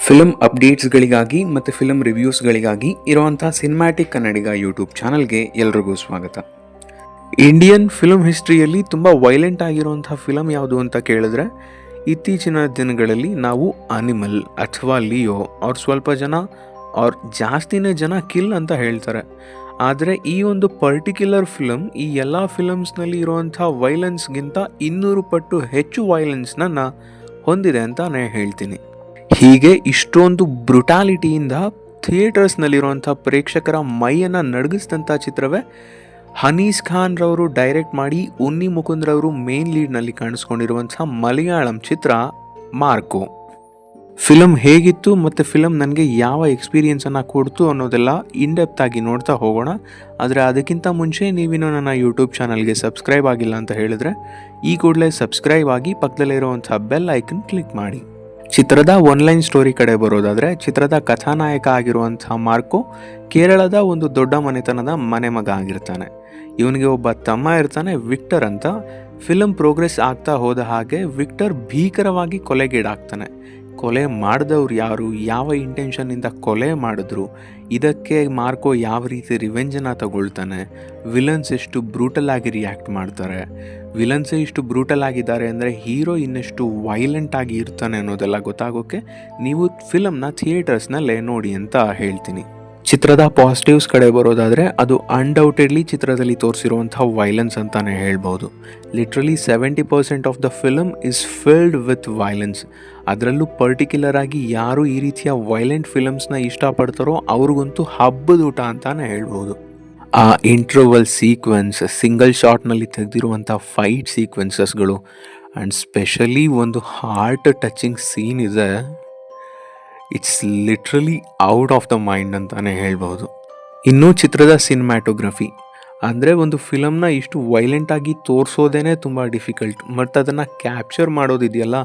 Film ಅಪ್ಡೇಟ್ಸ್ಗಳಿಗಾಗಿ ಮತ್ತು film ರಿವ್ಯೂಸ್ಗಳಿಗಾಗಿ ಇರುವಂಥ cinematic ಕನ್ನಡಿಗ YouTube ಚಾನಲ್ಗೆ ಎಲ್ರಿಗೂ ಸ್ವಾಗತ. ಇಂಡಿಯನ್ ಫಿಲಮ್ ಹಿಸ್ಟ್ರಿಯಲ್ಲಿ ತುಂಬ ವೈಲೆಂಟ್ ಆಗಿರುವಂಥ ಫಿಲಮ್ ಯಾವುದು ಅಂತ ಕೇಳಿದ್ರೆ ಇತ್ತೀಚಿನ ದಿನಗಳಲ್ಲಿ ನಾವು ಅನಿಮಲ್ ಅಥವಾ ಲಿಯೋ ಅವ್ರು ಸ್ವಲ್ಪ ಜನ ಅವ್ರ ಜಾಸ್ತಿನೇ ಜನ ಕಿಲ್ ಅಂತ ಹೇಳ್ತಾರೆ. ಆದರೆ ಈ ಒಂದು ಪರ್ಟಿಕ್ಯುಲರ್ ಫಿಲಮ್ ಈ ಎಲ್ಲ ಫಿಲಮ್ಸ್ನಲ್ಲಿ ಇರುವಂಥ ವೈಲೆನ್ಸ್ಗಿಂತ 200 ಪಟ್ಟು ಹೆಚ್ಚು ವೈಲೆನ್ಸ್ನ ಹೊಂದಿದೆ ಅಂತ ನಾನು ಹೇಳ್ತೀನಿ. ಹೀಗೆ ಇಷ್ಟೊಂದು ಬ್ರುಟಾಲಿಟಿಯಿಂದ ಥಿಯೇಟರ್ಸ್ನಲ್ಲಿರುವಂಥ ಪ್ರೇಕ್ಷಕರ ಮೈಯನ್ನು ನಡಗಿಸಿದಂಥ ಚಿತ್ರವೇ ಹನೀಸ್ ಖಾನ್ ರವರು ಡೈರೆಕ್ಟ್ ಮಾಡಿ ಉನ್ನಿ ಮುಕುಂದ್ರವರು ಮೇನ್ ಲೀಡ್ನಲ್ಲಿ ಕಾಣಿಸ್ಕೊಂಡಿರುವಂಥ ಮಲಯಾಳಂ ಚಿತ್ರ ಮಾರ್ಕೋ. ಫಿಲಮ್ ಹೇಗಿತ್ತು ಮತ್ತು ಫಿಲಮ್ ನನಗೆ ಯಾವ ಎಕ್ಸ್ಪೀರಿಯನ್ಸನ್ನು ಕೊಡ್ತು ಅನ್ನೋದೆಲ್ಲ ಇನ್ಡೆಪ್ತ್ ಆಗಿ ನೋಡ್ತಾ ಹೋಗೋಣ. ಆದರೆ ಅದಕ್ಕಿಂತ ಮುಂಚೆ ನೀವಿನ್ನೂ ನನ್ನ ಯೂಟ್ಯೂಬ್ ಚಾನಲ್ಗೆ ಸಬ್ಸ್ಕ್ರೈಬ್ ಆಗಿಲ್ಲ ಅಂತ ಹೇಳಿದ್ರೆ ಈ ಕೂಡಲೇ ಸಬ್ಸ್ಕ್ರೈಬ್ ಆಗಿ ಪಕ್ಕದಲ್ಲಿರುವಂಥ ಬೆಲ್ ಐಕನ್ ಕ್ಲಿಕ್ ಮಾಡಿ. ಚಿತ್ರದ ಒನ್ಲೈನ್ ಸ್ಟೋರಿ ಕಡೆ ಬರೋದಾದರೆ ಚಿತ್ರದ ಕಥಾನಾಯಕ ಆಗಿರುವಂಥ ಮಾರ್ಕೋ ಕೇರಳದ ಒಂದು ದೊಡ್ಡ ಮನೆತನದ ಮನೆ ಮಗ ಆಗಿರ್ತಾನೆ. ಇವನಿಗೆ ಒಬ್ಬ ತಮ್ಮ ಇರ್ತಾನೆ ವಿಕ್ಟರ್ ಅಂತ. ಫಿಲಮ್ ಪ್ರೋಗ್ರೆಸ್ ಆಗ್ತಾ ಹೋದ ಹಾಗೆ ವಿಕ್ಟರ್ ಭೀಕರವಾಗಿ ಕೊಲೆಗೀಡಾಗ್ತಾನೆ. ಕೊಲೆ ಮಾಡಿದವ್ರು ಯಾರು, ಯಾವ ಇಂಟೆನ್ಷನ್ನಿಂದ ಕೊಲೆ ಮಾಡಿದ್ರು, ಇದಕ್ಕೆ ಮಾರ್ಕೋ ಯಾವ ರೀತಿ ರಿವೆಂಜನ್ನು ತಗೊಳ್ತಾನೆ, ವಿಲನ್ಸ್ ಎಷ್ಟು ಬ್ರೂಟಲ್ ಆಗಿ ರಿಯಾಕ್ಟ್ ಮಾಡ್ತಾರೆ, ವಿಲನ್ಸೇ ಇಷ್ಟು ಬ್ರೂಟಲ್ ಆಗಿದ್ದಾರೆ ಅಂದರೆ ಹೀರೋ ಇನ್ನೆಷ್ಟು ವೈಲೆಂಟ್ ಆಗಿ ಇರ್ತಾನೆ ಅನ್ನೋದೆಲ್ಲ ಗೊತ್ತಾಗೋಕ್ಕೆ ನೀವು ಫಿಲಮ್ನ ಥಿಯೇಟರ್ಸ್ನಲ್ಲೇ ನೋಡಿ ಅಂತ ಹೇಳ್ತೀನಿ. ಚಿತ್ರದ ಪಾಸಿಟಿವ್ಸ್ ಕಡೆ ಬರೋದಾದರೆ ಅದು ಅನ್ಡೌಟೆಡ್ಲಿ ಚಿತ್ರದಲ್ಲಿ ತೋರಿಸಿರುವಂಥ ವೈಲೆನ್ಸ್ ಅಂತಲೇ ಹೇಳ್ಬೋದು. Literally 70% of the film is filled with violence. ಅದರಲ್ಲೂ ಪರ್ಟಿಕ್ಯುಲರ್ ಆಗಿ ಯಾರು ಈ ರೀತಿಯ ವೈಲೆಂಟ್ ಫಿಲಮ್ಸ್ನ ಇಷ್ಟಪಡ್ತಾರೋ ಅವ್ರಿಗಂತೂ ಹಬ್ಬದ ಊಟ ಅಂತಲೇ ಹೇಳ್ಬೋದು. ಆ ಇಂಟ್ರೋವಲ್ ಸೀಕ್ವೆನ್ಸ್, ಸಿಂಗಲ್ ಶಾಟ್ನಲ್ಲಿ ತೆಗೆದಿರುವಂಥ ಫೈಟ್ ಸೀಕ್ವೆನ್ಸಸ್ಗಳು ಆ್ಯಂಡ್ ಸ್ಪೆಷಲಿ ಒಂದು ಹಾರ್ಟ್ ಟಚಿಂಗ್ ಸೀನ್ ಇದೆ. It's literally out of the mind ಅಂತಲೇ ಹೇಳ್ಬೋದು. ಇನ್ನೂ ಚಿತ್ರದ ಸಿನಿಮ್ಯಾಟೋಗ್ರಫಿ ಅಂದರೆ ಒಂದು ಫಿಲಮ್ನ ಇಷ್ಟು ವೈಲೆಂಟಾಗಿ ತೋರಿಸೋದೇ ತುಂಬ ಡಿಫಿಕಲ್ಟ್. ಮತ್ತು ಅದನ್ನು ಕ್ಯಾಪ್ಚರ್ ಮಾಡೋದಿದೆಯಲ್ಲ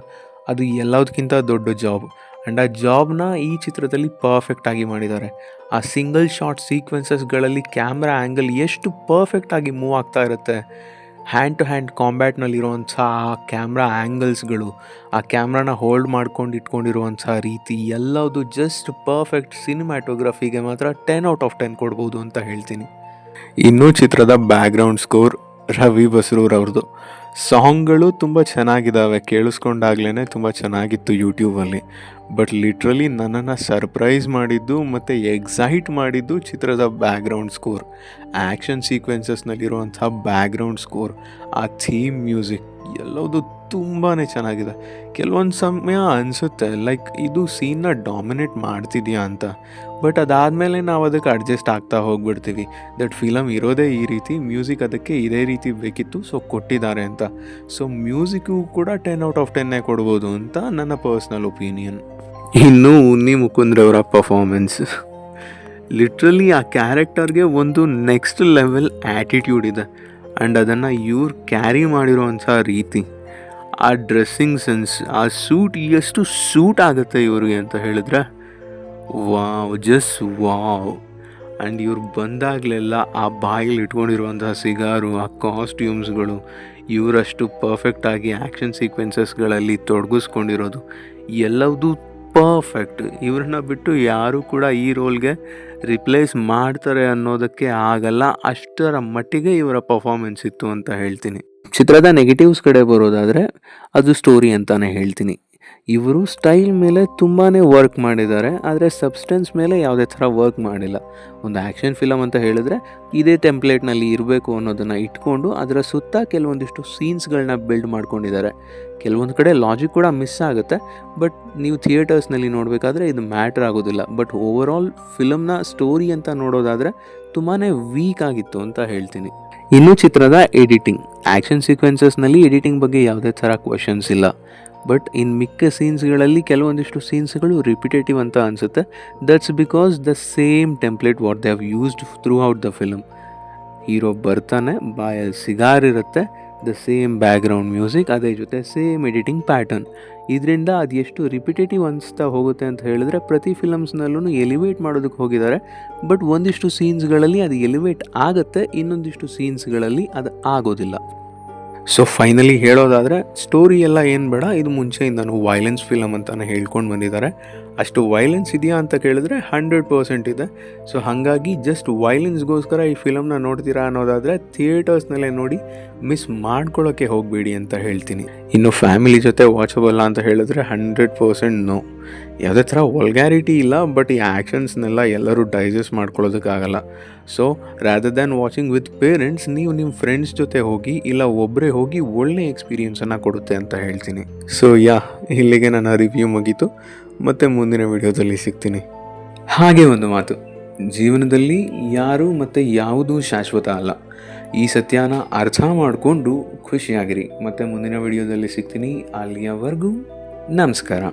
ಅದು ಎಲ್ಲದಕ್ಕಿಂತ ದೊಡ್ಡ ಜಾಬ್. ಆ್ಯಂಡ್ ಆ ಜಾಬ್ನ ಈ ಚಿತ್ರದಲ್ಲಿ ಪರ್ಫೆಕ್ಟಾಗಿ ಮಾಡಿದ್ದಾರೆ. ಆ ಸಿಂಗಲ್ ಶಾಟ್ ಸೀಕ್ವೆನ್ಸಸ್ಗಳಲ್ಲಿ ಕ್ಯಾಮ್ರಾ ಆ್ಯಂಗಲ್ ಎಷ್ಟು ಪರ್ಫೆಕ್ಟಾಗಿ ಮೂವ್ ಆಗ್ತಾ ಇರುತ್ತೆ. ಹ್ಯಾಂಡ್ ಟು ಹ್ಯಾಂಡ್ ಕಾಂಬ್ಯಾಟ್ನಲ್ಲಿರುವಂಥ ಆ ಕ್ಯಾಮ್ರಾ ಆ್ಯಂಗಲ್ಸ್ಗಳು, ಆ ಕ್ಯಾಮ್ರಾನ ಹೋಲ್ಡ್ ಮಾಡ್ಕೊಂಡು ಇಟ್ಕೊಂಡಿರುವಂಥ ರೀತಿ ಎಲ್ಲದು ಜಸ್ಟ್ ಪರ್ಫೆಕ್ಟ್. ಸಿನಿಮ್ಯಾಟೋಗ್ರಫಿಗೆ ಮಾತ್ರ 10 ಔಟ್ ಆಫ್ 10 ಕೊಡ್ಬೋದು ಅಂತ ಹೇಳ್ತೀನಿ. ಇನ್ನೂ ಚಿತ್ರದ ಬ್ಯಾಕ್ಗ್ರೌಂಡ್ ಸ್ಕೋರ್ ರವಿ ಬಸ್ರೂರ್ ಅವ್ರದ್ದು. ಸಾಂಗ್ಗಳು ತುಂಬ ಚೆನ್ನಾಗಿದ್ದಾವೆ, ಕೇಳಿಸ್ಕೊಂಡಾಗ್ಲೇ ತುಂಬ ಚೆನ್ನಾಗಿತ್ತು ಯೂಟ್ಯೂಬಲ್ಲಿ. ಬಟ್ ಲಿಟ್ರಲಿ ನನ್ನನ್ನು ಸರ್ಪ್ರೈಸ್ ಮಾಡಿದ್ದು ಮತ್ತು ಎಕ್ಸೈಟ್ ಮಾಡಿದ್ದು ಚಿತ್ರದ ಬ್ಯಾಕ್ಗ್ರೌಂಡ್ ಸ್ಕೋರ್. ಆ್ಯಕ್ಷನ್ ಸೀಕ್ವೆನ್ಸಸ್ನಲ್ಲಿರುವಂಥ ಬ್ಯಾಕ್ಗ್ರೌಂಡ್ ಸ್ಕೋರ್, ಆ ಥೀಮ್ ಮ್ಯೂಸಿಕ್ ಎಲ್ಲವುದು ತುಂಬಾ ಚೆನ್ನಾಗಿದೆ. ಕೆಲವೊಂದು ಸಮಯ ಅನಿಸುತ್ತೆ ಲೈಕ್ ಇದು ಸೀನ್ನ ಡಾಮಿನೇಟ್ ಮಾಡ್ತಿದೆಯಾ ಅಂತ. ಬಟ್ ಅದಾದಮೇಲೆ ನಾವು ಅದಕ್ಕೆ ಅಡ್ಜಸ್ಟ್ ಆಗ್ತಾ ಹೋಗ್ಬಿಡ್ತೀವಿ. ದಟ್ ಫಿಲಮ್ ಇರೋದೇ ಈ ರೀತಿ, ಮ್ಯೂಸಿಕ್ ಅದಕ್ಕೆ ಇದೇ ರೀತಿ ಬೇಕಿತ್ತು, ಸೊ ಕೊಟ್ಟಿದ್ದಾರೆ ಅಂತ. ಸೊ ಮ್ಯೂಸಿಕ್ಗೂ ಕೂಡ 10 ಔಟ್ ಆಫ್ 10 ಕೊಡ್ಬೋದು ಅಂತ ನನ್ನ ಪರ್ಸ್ನಲ್ ಒಪಿನಿಯನ್. ಇನ್ನು ಉನ್ನಿ ಮುಕುಂದ್ರವರ ಪರ್ಫಾರ್ಮೆನ್ಸ್, ಲಿಟ್ರಲಿ ಆ ಕ್ಯಾರೆಕ್ಟರ್ಗೆ ಒಂದು ನೆಕ್ಸ್ಟ್ ಲೆವೆಲ್ ಆ್ಯಟಿಟ್ಯೂಡ್ ಇದೆ. ಆ್ಯಂಡ್ ಅದನ್ನು ಇವ್ರು ಕ್ಯಾರಿ ಮಾಡಿರೋವಂಥ ರೀತಿ, ಆ ಡ್ರೆಸ್ಸಿಂಗ್ ಸೆನ್ಸ್, ಆ ಸೂಟ್ ಎಷ್ಟು ಸೂಟ್ ಆಗುತ್ತೆ ಇವ್ರಿಗೆ ಅಂತ ಹೇಳಿದ್ರೆ ವಾವ್, ಜಸ್ಟ್ ವಾವ್. ಆ್ಯಂಡ್ ಇವ್ರು ಬಂದಾಗಲೆಲ್ಲ ಆ ಬಾಯಲ್ಲಿ ಇಟ್ಕೊಂಡಿರುವಂಥ ಸಿಗಾರು, ಆ ಕಾಸ್ಟ್ಯೂಮ್ಸ್ಗಳು, ಇವರಷ್ಟು ಪರ್ಫೆಕ್ಟಾಗಿ ಆ್ಯಕ್ಷನ್ ಸೀಕ್ವೆನ್ಸಸ್ಗಳಲ್ಲಿ ತೊಡಗಿಸ್ಕೊಂಡಿರೋದು ಎಲ್ಲವೂ ಪರ್ಫೆಕ್ಟ್. ಇವ್ರನ್ನ ಬಿಟ್ಟು ಯಾರೂ ಕೂಡ ಈ ರೋಲ್ಗೆ ರಿಪ್ಲೇಸ್ ಮಾಡ್ತಾರೆ ಅನ್ನೋದಕ್ಕೆ ಆಗಲ್ಲ, ಅಷ್ಟರ ಮಟ್ಟಿಗೆ ಇವರ ಪರ್ಫಾರ್ಮೆನ್ಸ್ ಇತ್ತು ಅಂತ ಹೇಳ್ತೀನಿ. ಚಿತ್ರದ ನೆಗೆಟಿವ್ಸ್ ಕಡೆ ಬರೋದಾದರೆ ಅದು ಸ್ಟೋರಿ ಅಂತಲೇ ಹೇಳ್ತೀನಿ. ಇವರು ಸ್ಟೈಲ್ ಮೇಲೆ ತುಂಬಾ ವರ್ಕ್ ಮಾಡಿದ್ದಾರೆ, ಆದರೆ ಸಬ್ಸ್ಟೆನ್ಸ್ ಮೇಲೆ ಯಾವುದೇ ಥರ ವರ್ಕ್ ಮಾಡಿಲ್ಲ. ಒಂದು ಆ್ಯಕ್ಷನ್ ಫಿಲಮ್ ಅಂತ ಹೇಳಿದ್ರೆ ಇದೇ ಟೆಂಪ್ಲೇಟ್ನಲ್ಲಿ ಇರಬೇಕು ಅನ್ನೋದನ್ನು ಇಟ್ಕೊಂಡು ಅದರ ಸುತ್ತ ಕೆಲವೊಂದಿಷ್ಟು ಸೀನ್ಸ್ಗಳನ್ನ ಬಿಲ್ಡ್ ಮಾಡ್ಕೊಂಡಿದ್ದಾರೆ. ಕೆಲವೊಂದು ಕಡೆ ಲಾಜಿಕ್ ಕೂಡ ಮಿಸ್ ಆಗುತ್ತೆ, ಬಟ್ ನೀವು ಥಿಯೇಟರ್ಸ್ನಲ್ಲಿ ನೋಡಬೇಕಾದ್ರೆ ಇದು ಮ್ಯಾಟ್ರ್ ಆಗೋದಿಲ್ಲ. ಬಟ್ ಓವರಾಲ್ ಫಿಲಮ್ನ ಸ್ಟೋರಿ ಅಂತ ನೋಡೋದಾದರೆ ತುಂಬಾ ವೀಕ್ ಆಗಿತ್ತು ಅಂತ ಹೇಳ್ತೀನಿ. ಇನ್ನು ಚಿತ್ರದ ಎಡಿಟಿಂಗ್, ಆ್ಯಕ್ಷನ್ ಸೀಕ್ವೆನ್ಸಸ್ನಲ್ಲಿ ಎಡಿಟಿಂಗ್ ಬಗ್ಗೆ ಯಾವುದೇ ಥರ ಕ್ವಶನ್ಸ್ ಇಲ್ಲ. ಬಟ್ ಇನ್ನು ಮಿಕ್ಕ ಸೀನ್ಸ್ಗಳಲ್ಲಿ ಕೆಲವೊಂದಿಷ್ಟು ಸೀನ್ಸ್ಗಳು ರಿಪಿಟೇಟಿವ್ ಅಂತ ಅನಿಸುತ್ತೆ. That's because the same template what they have used through out the film. Hero ಬರ್ತಾನೆ, ಬಾಯಲ್ಲಿ ಸಿಗಾರ್ ಇರುತ್ತೆ, ದ ಸೇಮ್ ಬ್ಯಾಕ್ಗ್ರೌಂಡ್ ಮ್ಯೂಸಿಕ್, ಅದೇ ಜೊತೆ ಸೇಮ್ ಎಡಿಟಿಂಗ್ ಪ್ಯಾಟರ್ನ್. ಇದರಿಂದ ಅದು ಎಷ್ಟು ರಿಪಿಟೇಟಿವ್ ಅನಿಸ್ತಾ ಹೋಗುತ್ತೆ ಅಂತ ಹೇಳಿದ್ರೆ ಪ್ರತಿ ಫಿಲಮ್ಸ್ನಲ್ಲೂ ಎಲಿವೇಟ್ ಮಾಡೋದಕ್ಕೆ ಹೋಗಿದ್ದಾರೆ. ಬಟ್ ಒಂದಿಷ್ಟು ಸೀನ್ಸ್ಗಳಲ್ಲಿ ಅದು ಎಲಿವೇಟ್ ಆಗುತ್ತೆ, ಇನ್ನೊಂದಿಷ್ಟು ಸೀನ್ಸ್ಗಳಲ್ಲಿ ಅದು ಆಗೋದಿಲ್ಲ. ಸೊ ಫೈನಲಿ ಹೇಳೋದಾದರೆ ಸ್ಟೋರಿ ಎಲ್ಲ ಏನು ಬೇಡ, ಇದು ಮುಂಚೆಯಿಂದನೂ ವೈಲೆನ್ಸ್ ಫಿಲಮ್ ಅಂತಲೇ ಹೇಳ್ಕೊಂಡು ಬಂದಿದ್ದಾರೆ. ಅಷ್ಟು ವೈಲೆನ್ಸ್ ಇದೆಯಾ ಅಂತ ಕೇಳಿದ್ರೆ 100% ಇದೆ. ಸೊ ಹಾಗಾಗಿ ಜಸ್ಟ್ ವೈಲೆನ್ಸ್ಗೋಸ್ಕರ ಈ ಫಿಲಮ್ನ ನೋಡ್ತೀರಾ ಅನ್ನೋದಾದರೆ ಥಿಯೇಟರ್ಸ್ನಲ್ಲೇ ನೋಡಿ, ಮಿಸ್ ಮಾಡ್ಕೊಳ್ಳೋಕ್ಕೆ ಹೋಗಬೇಡಿ ಅಂತ ಹೇಳ್ತೀನಿ. ಇನ್ನು ಫ್ಯಾಮಿಲಿ ಜೊತೆ ವಾಚಬಲ್ಲ ಅಂತ ಹೇಳಿದ್ರೆ 100% ನೋ. ಯಾವುದೇ ಥರ ವಲ್ಗ್ಯಾರಿಟಿ ಇಲ್ಲ, ಬಟ್ ಈ ಆ್ಯಕ್ಷನ್ಸ್ನೆಲ್ಲ ಎಲ್ಲರೂ ಡೈಜೆಸ್ಟ್ ಮಾಡ್ಕೊಳ್ಳೋದಕ್ಕಾಗಲ್ಲ. So rather than watching with parents, ನೀವು ನಿಮ್ಮ ಫ್ರೆಂಡ್ಸ್ ಜೊತೆ ಹೋಗಿ ಇಲ್ಲ ಒಬ್ಬರೇ ಹೋಗಿ ಒಳ್ಳೆ ಎಕ್ಸ್ಪೀರಿಯನ್ಸನ್ನು ಕೊಡುತ್ತೆ ಅಂತ ಹೇಳ್ತೀನಿ. ಸೊ ಇಲ್ಲಿಗೆ ನನ್ನ ರಿವ್ಯೂ ಮುಗೀತು. ಮತ್ತು ಮುಂದಿನ ವಿಡಿಯೋದಲ್ಲಿ ಸಿಗ್ತೀನಿ. ಹಾಗೆ ಒಂದು ಮಾತು, ಜೀವನದಲ್ಲಿ ಯಾರು ಮತ್ತು ಯಾವುದೂ ಶಾಶ್ವತ ಅಲ್ಲ. ಈ ಸತ್ಯನ ಅರ್ಥ ಮಾಡಿಕೊಂಡು ಖುಷಿಯಾಗಿರಿ. ಮತ್ತು ಮುಂದಿನ ವಿಡಿಯೋದಲ್ಲಿ ಸಿಗ್ತೀನಿ. ಅಲ್ಲಿಯವರೆಗೂ ನಮಸ್ಕಾರ.